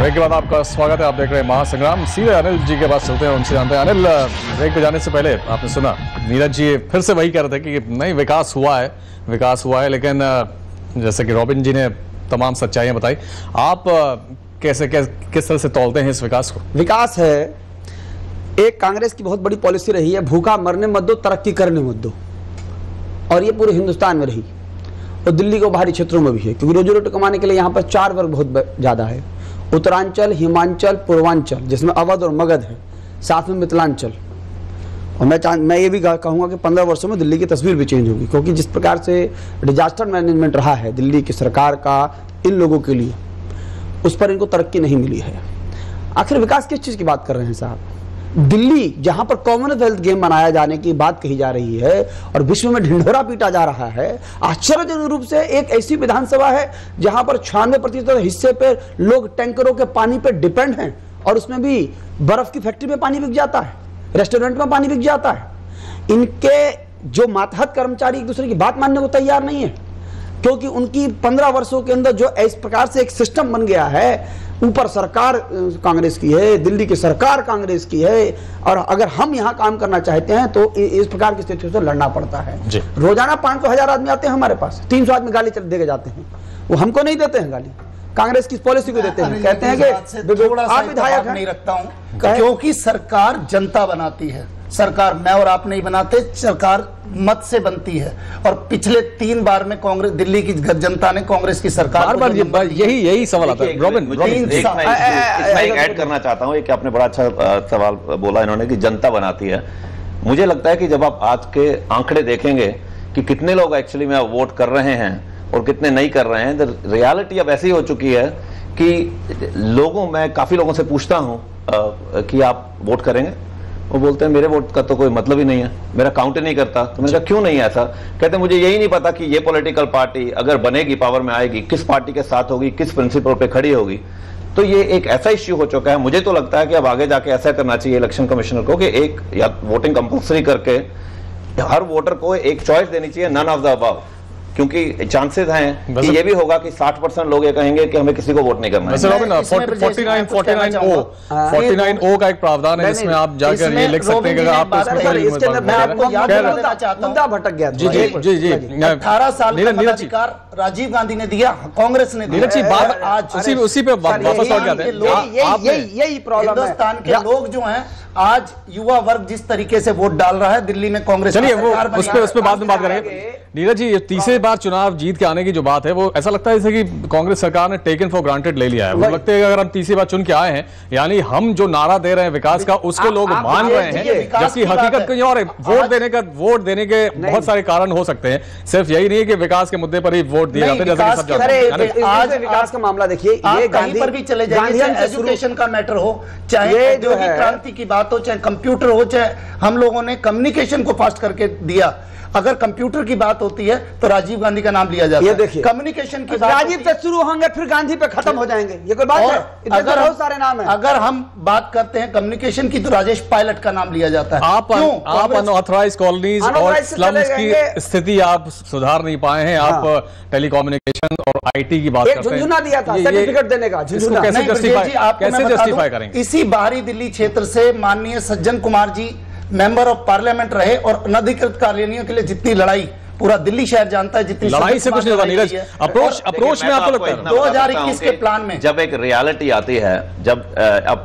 Break के बाद आपका स्वागत है। आप देख रहे हैं महासंग्राम। सीधे अनिल जी के पास चलते हैं, उनसे जानते हैं। अनिल, ब्रेक पे जाने से पहले आपने सुना नीरज जी फिर से वही कह रहे थे कि नहीं, विकास हुआ है, लेकिन जैसे कि रॉबिन जी ने तमाम सच्चाइयां बताई, आप किस तरह से तौलते हैं इस विकास को? विकास है, एक कांग्रेस की बहुत बड़ी पॉलिसी रही है, भूखा मरने मत दो, तरक्की करने मत दो, और ये पूरे हिंदुस्तान में रही और दिल्ली को बाहरी क्षेत्रों में भी है, क्योंकि रोजी रोटी कमाने के लिए यहाँ पर 4 वर्ग बहुत ज़्यादा है। उत्तरांचल, हिमांचल, पूर्वांचल, जिसमें अवध और मगध है, साथ में मिथिलांचल। और मैं ये भी कहूँगा कि 15 वर्षों में दिल्ली की तस्वीर भी चेंज होगी, क्योंकि जिस प्रकार से डिजास्टर मैनेजमेंट रहा है दिल्ली की सरकार का इन लोगों के लिए, उस पर इनको तरक्की नहीं मिली है। आखिर विकास किस चीज़ की बात कर रहे हैं साहब? दिल्ली जहां पर कॉमनवेल्थ गेम मनाया जाने की बात कही जा रही है और विश्व में ढिंढोरा पीटा जा रहा है, आश्चर्यजनक रूप से एक ऐसी विधानसभा है जहां पर 96% हिस्से पे लोग टैंकरों के पानी पे डिपेंड हैं, और उसमें भी बर्फ की फैक्ट्री में पानी बिक जाता है, रेस्टोरेंट में पानी बिक जाता है। इनके जो मातहत कर्मचारी एक दूसरे की बात मानने को तैयार नहीं है, क्योंकि उनकी 15 वर्षों के अंदर जो इस प्रकार से एक सिस्टम बन गया है, ऊपर सरकार कांग्रेस की है, दिल्ली की सरकार कांग्रेस की है, और अगर हम यहाँ काम करना चाहते हैं तो इस प्रकार की स्थिति से लड़ना पड़ता है। रोजाना 500-1000 आदमी आते हैं हमारे पास, 300 आदमी गाली दे के जाते हैं। वो हमको नहीं देते हैं गाली, कांग्रेस की पॉलिसी को देते हैं, कहते हैं कि आप विधायक नहीं रखता हूँ, क्योंकि सरकार जनता बनाती है, सरकार मैं और आप नहीं बनाते, सरकार मत से बनती है। और पिछले 3 बार में कांग्रेस, दिल्ली की जनता ने कांग्रेस की सरकार बार यही सवाल आता है। रॉबिन, मैं ऐड करना चाहता हूँ कि आपने बड़ा अच्छा सवाल बोला इन्होंने कि जनता बनाती है। मुझे लगता है कि जब आप आज के आंकड़े देखेंगे कि कितने लोग एक्चुअली में वोट कर रहे हैं और कितने नहीं कर रहे हैं, तो रियलिटी अब ऐसी हो चुकी है कि मैं काफी लोगों से पूछता हूँ कि आप वोट करेंगे, वो बोलते हैं मेरे वोट का तो कोई मतलब ही नहीं है, मेरा काउंट ही नहीं करता। तो मैंने कहा क्यों नहीं ऐसा? कहते हैं मुझे यही नहीं पता कि ये पॉलिटिकल पार्टी अगर बनेगी, पावर में आएगी, किस पार्टी के साथ होगी, किस प्रिंसिपल पे खड़ी होगी। तो ये एक ऐसा इश्यू हो चुका है। मुझे तो लगता है कि अब आगे जाके ऐसा करना चाहिए इलेक्शन कमिश्नर को कि एक या वोटिंग कंपल्सरी करके हर वोटर को एक चॉइस देनी चाहिए, नन ऑफ द अबव, क्योंकि चांसेस हैं कि ये भी होगा कि 60% लोग ये कहेंगे कि हमें किसी को वोट नहीं करना है। 49O का एक प्रावधान है जिसमें आप जाकर ये लिख सकते हैं कि आप मुद्दा भटक गया। जी 18 साल का अधिकार राजीव गांधी ने दिया, कांग्रेस ने दिया। आज उसी पे वापस लौट जाते हैं। यही प्रॉब्लम है। हिंदुस्तान के लोग जो हैं, आज युवा वर्ग जिस तरीके से वोट डाल रहा है दिल्ली में कांग्रेस, चलिए वो उस पे बाद में बात करेंगे। नीरज जी, तीसरी बार चुनाव जीत के आने की जो बात है, वो ऐसा लगता है जैसे कि कांग्रेस सरकार ने टेकन फॉर ग्रांटेड ले लिया है। वो लगता है कि अगर हम तीसरी बार चुन के आए हैं, यानी हम जो नारा दे रहे हैं विकास का, उसको लोग मान रहे हैं, जबकि हकीकत कहीं और है। वोट देने के बहुत सारे कारण हो सकते हैं, सिर्फ यही नहीं है कि विकास के मुद्दे पर ही वोट दिए जाते हैं, जैसे कि सब जानते हैं। आज विकास का मामला देखिए, ये कहीं पर भी चले जाइए, एजुकेशन का मैटर हो, चाहे औद्योगिक क्रांति की बात हो, चाहे कंप्यूटर हो, चाहे हम लोगों ने कम्युनिकेशन को फास्ट करके दिया। अगर कंप्यूटर की बात होती है तो राजीव गांधी का नाम लिया जाता है। देखिए, कम्युनिकेशन की बात राजीव से शुरू होंगे फिर गांधी पे खत्म हो जाएंगे, ये कोई बात है? अगर बहुत सारे नाम हैं। अगर हम बात करते हैं कम्युनिकेशन की तो राजेश पायलट का नाम लिया जाता है। आप अनऑथराइज्ड कॉलोनीज और स्लम्स की स्थिति आप सुधार नहीं पाए हैं। आप टेलीकम्युनिकेशन और आईटी की बात करते हैं, झुंझुना दिया था सर्टिफिकेट देने का, कैसे जस्टिफाई करेंगे? इसी बाहरी दिल्ली क्षेत्र से माननीय Sajjan Kumar ji member of parliament रहे, और अनधिकृत कॉलोनियों के लिए जितनी लड़ाई पूरा दिल्ली शहर जानता है, जितनी लड़ाई से कुछ नहीं होता नीरज। अप्रोच में आपको लगता है 2021 के प्लान में जब एक रियलिटी आती है, जब अब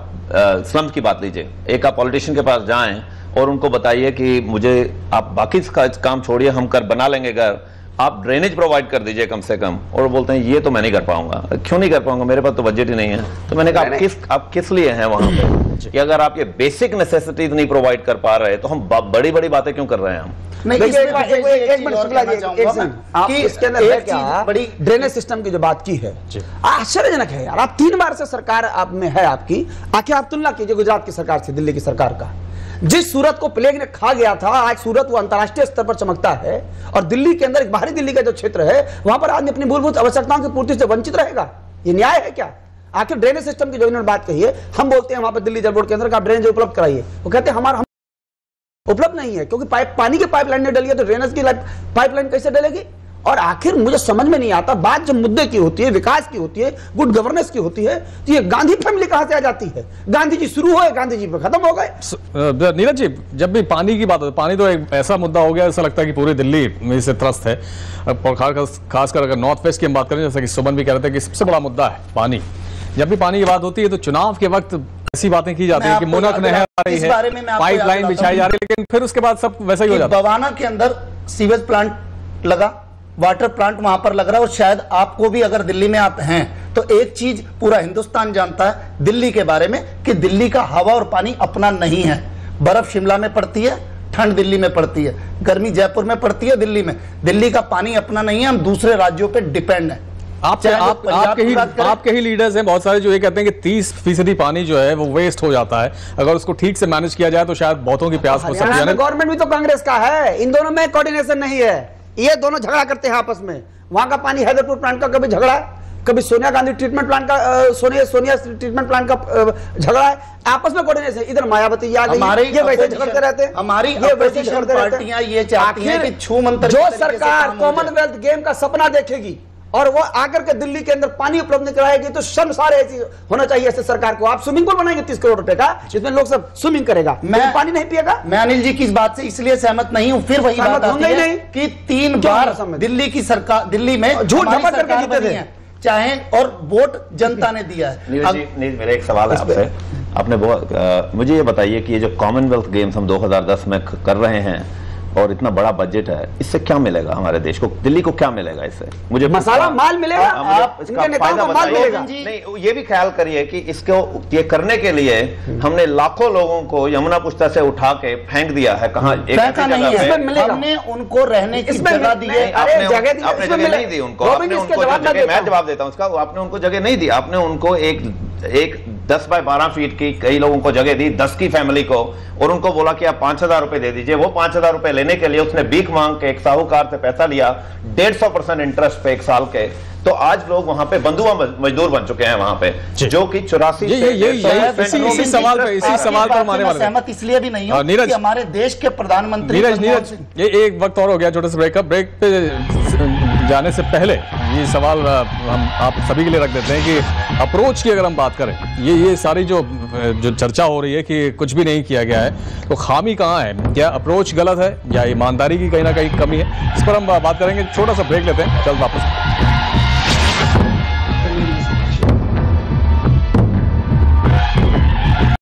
स्लम्स की बात लीजिए, एक आप पॉलिटिशियन के पास जाएं और उनको बताइए कि मुझे आप बाकी काम छोड़िए, हम बना लेंगे घर, आप ड्रेनेज प्रोवाइड कर दीजिए कम से कम, और बोलते हैं ये तो मैं नहीं कर पाऊंगा। क्यों नहीं कर पाऊंगा? मेरे पास तो बजट ही नहीं है। तो मैंने कहा आप किस लिए हैं वहां पे कि अगर आप ये बेसिक नेसेसिटीज नहीं प्रोवाइड कर पा रहे तो हम बड़ी बड़ी बातें क्यों कर रहे हैं? हम बड़ी ड्रेनेज सिस्टम की जो बात की है, आश्चर्यजनक है यार। आप 3 बार से सरकार आप में है आपकी, आके आप तुलना कीजिए गुजरात की सरकार से दिल्ली की सरकार का। जिस सूरत को प्लेग ने खा गया था, आज सूरत वो अंतर्राष्ट्रीय स्तर पर चमकता है, और दिल्ली के अंदर बाहरी दिल्ली का जो क्षेत्र है, वहां पर आदमी अपनी मूलभूत आवश्यकताओं की पूर्ति से वंचित रहेगा। ये न्याय है क्या? आखिर ड्रेनेज सिस्टम की जो इन्होंने बात कही है, हम बोलते हैं वहां पर दिल्ली जल बोर्ड के अंदर का ड्रेनेज उपलब्ध कराइए, वो कहते हैं हमारा उपलब्ध नहीं है, क्योंकि पानी की पाइपलाइन नहीं डली है, तो ड्रेनेज की पाइपलाइन कैसे डलेगी? और आखिर मुझे समझ में नहीं आता, बात जब मुद्दे की होती है, विकास की होती है, गुड गवर्नेंस की होती है, तो ये गांधी फैमिली कहां से आ जाती है? गांधी जी शुरू हुए, गांधी जी पे खत्म हो गए। नीरज जी, जब भी पानी की बात होती है, पानी तो एक ऐसा मुद्दा हो गया, ऐसा लगता है कि पूरी दिल्ली में इससे त्रस्त है। खासकर अगर नॉर्थ वेस्ट की हम बात करें, जैसा कि सुमन भी कह रहे थे कि सबसे बड़ा मुद्दा है पानी। जब भी पानी की बात होती है तो चुनाव के वक्त ऐसी बातें की जाती है कि मुनक नहर आ रही है, पाइपलाइन बिछाई जा रही है, लेकिन फिर उसके बाद सब वैसा ही हो जाता है। बवाना के अंदर सीवेज प्लांट लगा, वाटर प्लांट वहां पर लग रहा है, और शायद आपको भी, अगर दिल्ली में आप हैं तो एक चीज पूरा हिंदुस्तान जानता है दिल्ली के बारे में, कि दिल्ली का हवा और पानी अपना नहीं है। बर्फ शिमला में पड़ती है, ठंड दिल्ली में पड़ती है, गर्मी जयपुर में पड़ती है, दिल्ली में। दिल्ली का पानी अपना नहीं है, हम दूसरे राज्यों पे डिपेंड है। आपके ही लीडर्स हैं बहुत सारे जो ये कहते हैं कि 30% पानी जो है वो वेस्ट हो जाता है, अगर उसको ठीक से मैनेज किया जाए तो शायद बहुतों की प्यास हो सकती है। गवर्नमेंट भी तो कांग्रेस का है, इन दोनों में कोऑर्डिनेशन नहीं है, ये दोनों झगड़ा करते हैं आपस में। वहां का पानी हैदरपुर प्लांट का कभी झगड़ा है, कभी सोनिया गांधी ट्रीटमेंट प्लांट का, सोनिया ट्रीटमेंट प्लांट का झगड़ा है, आपस में कोऑर्डिनेशन। इधर मायावती आ गई, ये वैसे झगड़ते रहते हैं, हमारी ये वैसे झगड़ते रहते हैं। पार्टियां ये चाहती हैं कि छू मंतर जो सरकार कॉमनवेल्थ गेम का सपना देखेगी और वो आकर के दिल्ली के अंदर पानी उपलब्ध नहीं कराएगी, तो शर्मसार ऐसी होना चाहिए ऐसे सरकार को। आप स्विमिंग पूल बनाएंगे 30 करोड़ रुपए का, जिसमें लोग सब स्विमिंग करेगा, मैं पानी नहीं पिएगा। मैं अनिल जी की इस बात से इसलिए सहमत नहीं हूं, फिर वही बात आती है कि 3 बार दिल्ली की सरकार, दिल्ली में झूठ धपा करके जीते थे, चाहे, और वोट जनता ने दिया है। नीरज, मेरा एक सवाल है आपसे। आपने मुझे ये बताइए कि ये जो कॉमनवेल्थ गेम्स हम 2010 में कर रहे हैं और इतना बड़ा बजट है, इससे क्या मिलेगा हमारे देश को, दिल्ली को क्या मिलेगा इससे? मुझे मसाला माल मिलेगा, आप इसका फायदा बताइए। नहीं, ये भी ख्याल करिए कि इसको ये करने के लिए हमने लाखों लोगों को यमुना पुष्कर से उठा के फेंक दिया है। कहाँ? हमने उनको रहने की जगह दी है, आपने जगह नहीं दी उनको, आपने उनको जगह, मैं जवाब देता हूँ उसका, आपने उनको जगह नहीं दी, आपने उनको एक 10 बाय 12 फीट की कई लोगों को जगह दी, 10 की फैमिली को, और उनको बोला कि आप 5000 रुपए दे दीजिए। वो 5000 रुपए लेने के लिए उसने भीख मांग के एक साहूकार से पैसा लिया 150% इंटरेस्ट पे 1 साल के। तो आज लोग वहां पे बंधुआ मजदूर बन चुके हैं वहां पे, जो कि 84 इसी सवाल पर मारने वाले। सहमत इसलिए भी नहीं हूं कि हमारे देश के प्रधानमंत्री, नीरज, ये एक वक्त और हो गया, छोटे से ब्रेक पे जाने से पहले ये सवाल हम आप सभी के लिए रख देते हैं कि अप्रोच की अगर हम बात करें, ये सारी जो चर्चा हो रही है कि कुछ भी नहीं किया गया है, तो खामी कहाँ है? क्या अप्रोच गलत है या ईमानदारी की कहीं ना कहीं कमी है? इस पर हम बात करेंगे। छोटा सा ब्रेक लेते हैं, जल्द वापस।